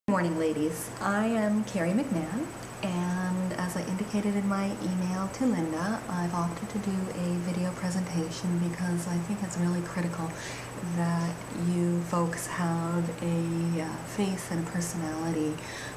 Good morning, ladies. I am Kerry McMahon, and as I indicated in my email to Linda, I've opted to do a video presentation because I think it's really critical that you folks have a face and a personality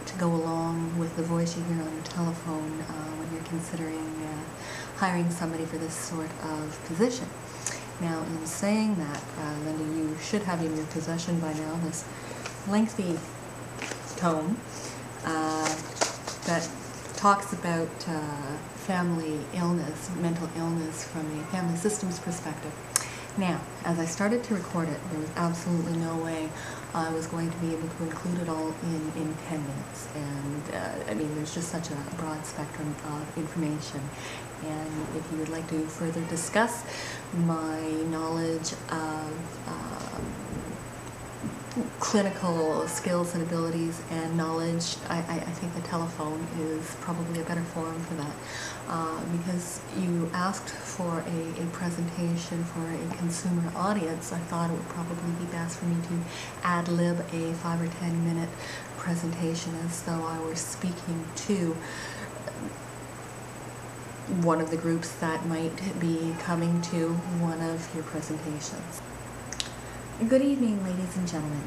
to go along with the voice you hear on your telephone when you're considering hiring somebody for this sort of position. Now, in saying that, Linda, you should have in your possession by now this lengthy tome that talks about family illness, mental illness from a family systems perspective. Now, as I started to record it, there was absolutely no way I was going to be able to include it all in 10 minutes. And I mean, there's just such a broad spectrum of information. And if you would like to further discuss my knowledge of clinical skills and abilities and knowledge, I think the telephone is probably a better forum for that. Because you asked for a presentation for a consumer audience, I thought it would probably be best for me to ad-lib a 5 or 10 minute presentation as though I were speaking to one of the groups that might be coming to one of your presentations. Good evening, ladies and gentlemen.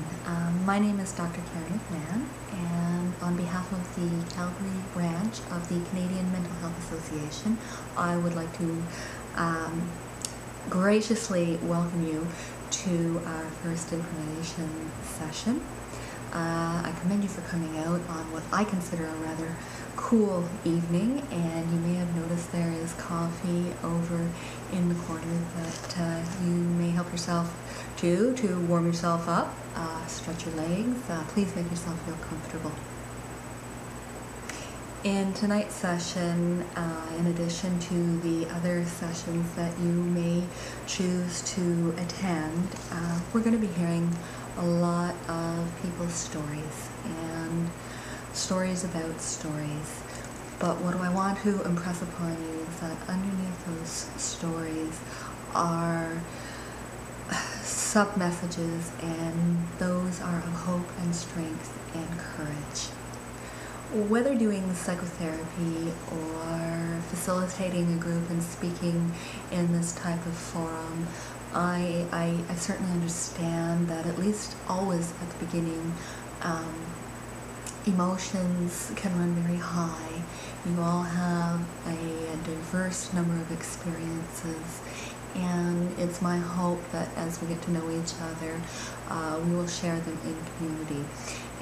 My name is Dr. Kerry McMahon, and on behalf of the Calgary branch of the Canadian Mental Health Association, I would like to graciously welcome you to our first information session. I commend you for coming out on what I consider a rather cool evening, and you may have noticed there is coffee over in the corner that you may help yourself to warm yourself up, stretch your legs. Please make yourself feel comfortable. In tonight's session, in addition to the other sessions that you may choose to attend, we're going to be hearing a lot of people's stories and stories about stories. But what I want to impress upon you is that underneath those stories are sub-messages, and those are of hope and strength and courage. Whether doing psychotherapy or facilitating a group and speaking in this type of forum, I certainly understand that at least always at the beginning, emotions can run very high. You all have a diverse number of experiences, and it's my hope that as we get to know each other, we will share them in community.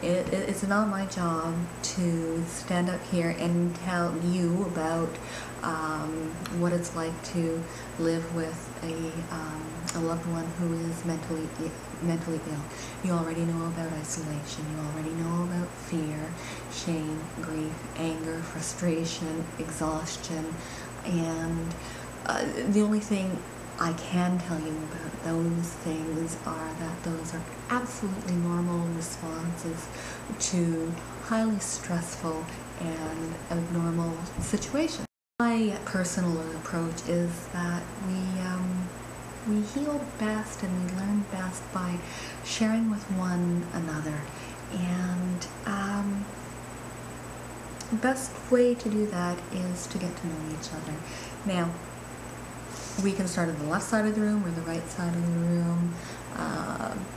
It's not my job to stand up here and tell you about what it's like to live with a loved one who is mentally ill. You already know about isolation. You already know about fear, shame, grief, anger, frustration, exhaustion, and the only thing I can tell you about those things are that those are absolutely normal responses to highly stressful and abnormal situations. My personal approach is that we heal best and we learn best by sharing with one another. And the best way to do that is to get to know each other. Now, we can start on the left side of the room or the right side of the room.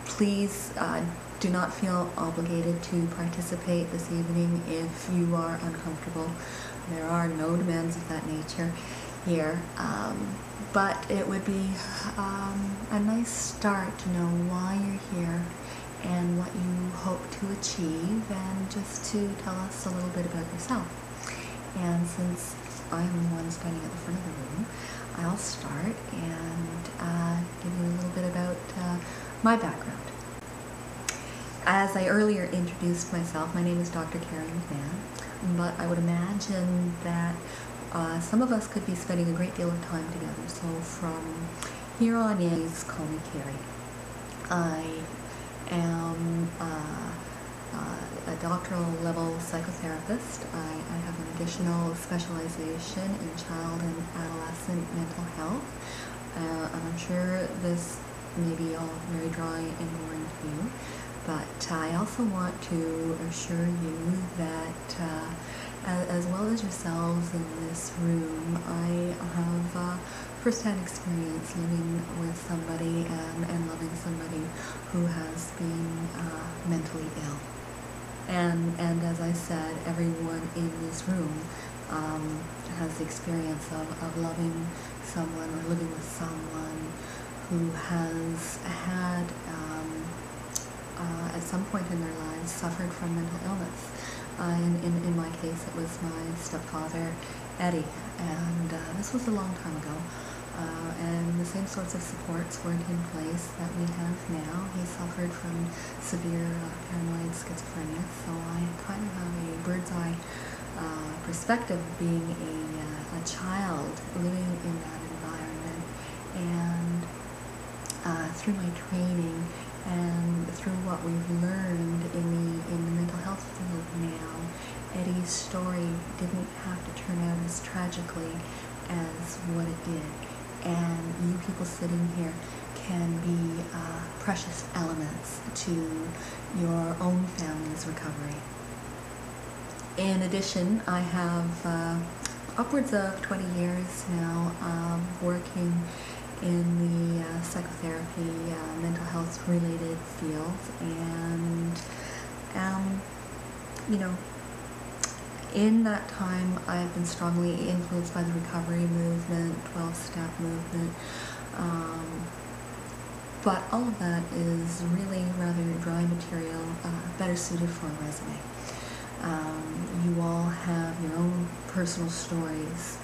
Please do not feel obligated to participate this evening if you are uncomfortable. There are no demands of that nature here, but it would be a nice start to know why you're here and what you hope to achieve, and just to tell us a little bit about yourself. And since I'm the one standing at the front of the room, I'll start and give you a little bit about my background. As I earlier introduced myself, my name is Dr. Kerry McMahon, but I would imagine that some of us could be spending a great deal of time together. So from here on in, please call me Kerry. I am a doctoral level psychotherapist. I have an additional specialization in child and adolescent mental health. And I'm sure this may be all very dry and boring to you, But I also want to assure you that as well as yourselves in this room, I have first-hand experience living with somebody and loving somebody who has been mentally ill. And as I said, everyone in this room has the experience of loving someone or living with someone who has had, at some point in their lives, suffered from mental illness. In my case, it was my stepfather, Eddie, and this was a long time ago. And the same sorts of supports weren't in place that we have now. He suffered from severe paranoid schizophrenia, so I kind of have a bird's eye perspective being a child living in that environment. And through my training and through what we've learned in the mental health field now, Eddie's story didn't have to turn out as tragically as what it did. And you people sitting here can be precious elements to your own family's recovery. In addition, I have upwards of 20 years now working in the psychotherapy, mental health related fields, and in that time I've been strongly influenced by the recovery movement, 12-step movement, but all of that is really rather dry material, better suited for a resume. You all have your own personal stories.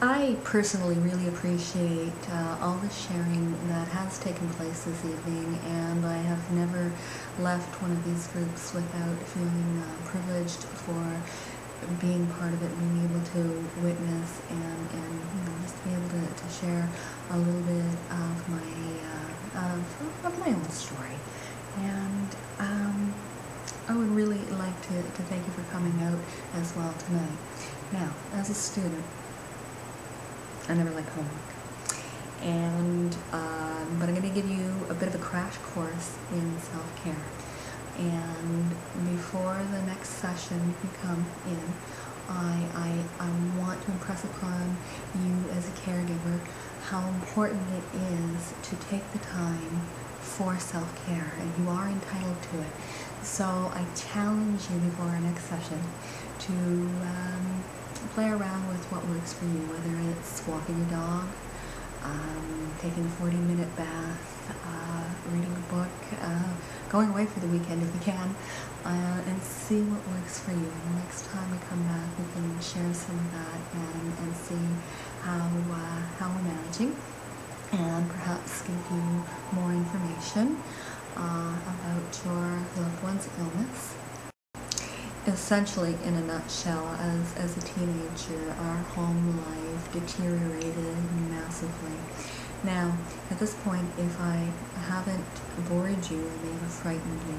I personally really appreciate all the sharing that has taken place this evening, and I have never left one of these groups without feeling privileged for being part of it, being able to witness and just be able to share a little bit of my own story. And I would really like to thank you for coming out as well tonight. Now, as a student, I never like homework, and but I'm going to give you a bit of a crash course in self-care. And before the next session you come in, I want to impress upon you as a caregiver how important it is to take the time for self-care, and you are entitled to it. So I challenge you before our next session to play around with what works for you, whether it's walking your dog, taking a 40-minute bath, reading a book, going away for the weekend if you can, and see what works for you. And next time we come back, we can share some of that and see how we're managing, and perhaps give you more information about your loved one's illness. Essentially, in a nutshell, as a teenager, our home life deteriorated massively. Now, at this point, if I haven't bored you, I may have frightened you,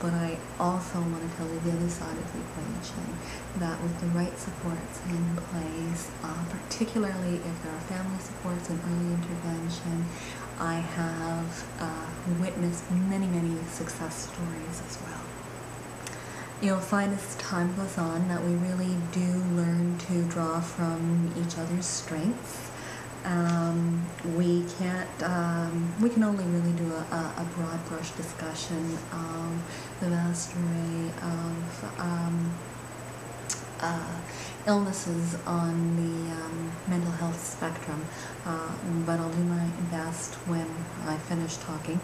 but I also want to tell you the other side of the equation, that with the right supports in place, particularly if there are family supports and early intervention, I have witnessed many success stories as well. You'll find as time goes on that we really do learn to draw from each other's strengths. We can only really do a broad brush discussion of the vast array of illnesses on the mental health spectrum, but I'll do my best when I finish talking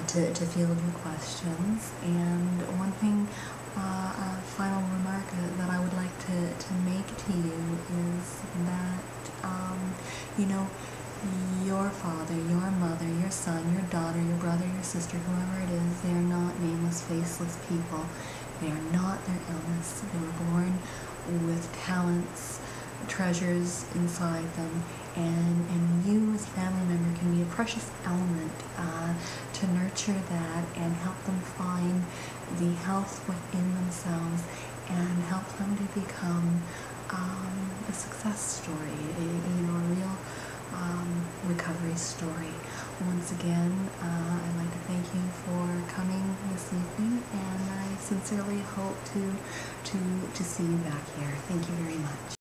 to field your questions. And one thing, a final remark that I would like to make to you is that your father, your mother, your son, your daughter, your brother, your sister, whoever it is, they are not nameless, faceless people. They are not their illness. They were born with talents, treasures inside them, and you as a family member can be a precious element to nurture that and help them find the health within themselves and help them to become a success story, a real recovery story. once again, I'd like to thank you for coming this evening, and I sincerely hope to see you back here. Thank you very much.